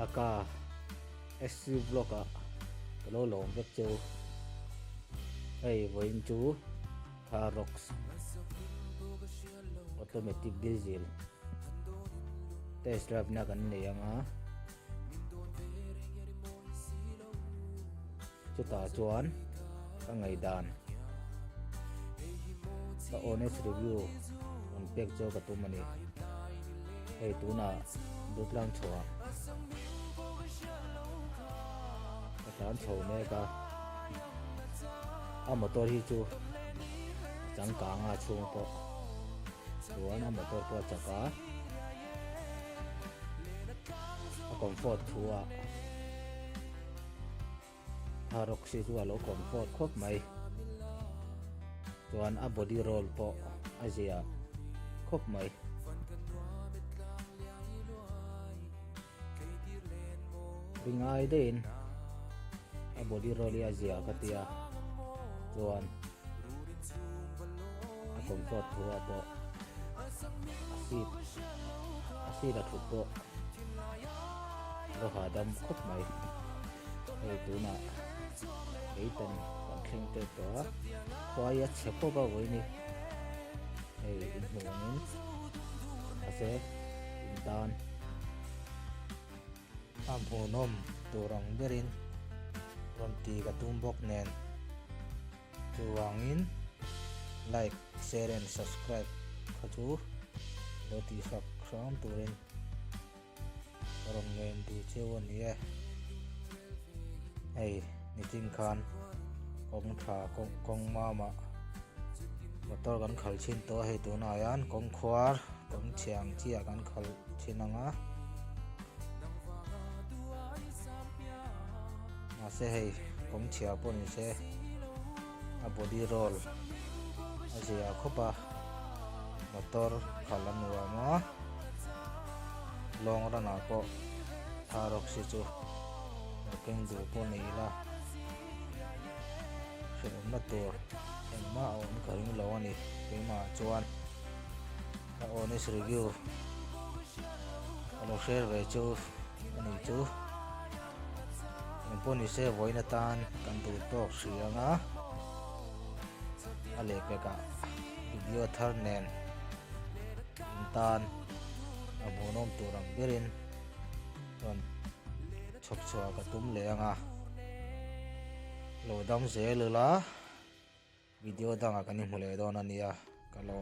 aka SC block a lo long vek chu ei voin chu Arox automatic diesel test drive na kan nei anga chuta chuan ka ngai dan ka honest review on pek cho ka tumani ei tuna dutlang chwa ka tan chho me ka a motor hi chu chang ka nga chung po chuan a motor po chaka a comfort thua Arox si chu alo comfort khop mai chuan a body roll po azia khop mai ringai din a body roll azia katia chuan a comfort thua po asit a thut po ro hadam khop mai ei tuna eitan kan thleng te to khwaya chepo ba voini ei inhungin ase indan amhunom turang berin ronti ka tumbok nen chuwangin like share and subscribe khachu loti sak sam turin rom ngen di chewon ye ei niting khan kong tha kong mama motor kan khal chin to hei tuna yan kong khwar kong chiang chia kan khal chinanga ase hei kong chia pon se a body roll asia khopa motor khalan wa ma long rana ko Arox si chu keng du po nei la sum na tur en ma on karing lo ani ke ma chuan a honest review alo share ve chu ani chu en poni se voina tan kan du tok sianga ale peka video thar nen tan abonom turang berin ton chok chwa ka tum le anga lo dam se lula video danga kan himule don ania kalo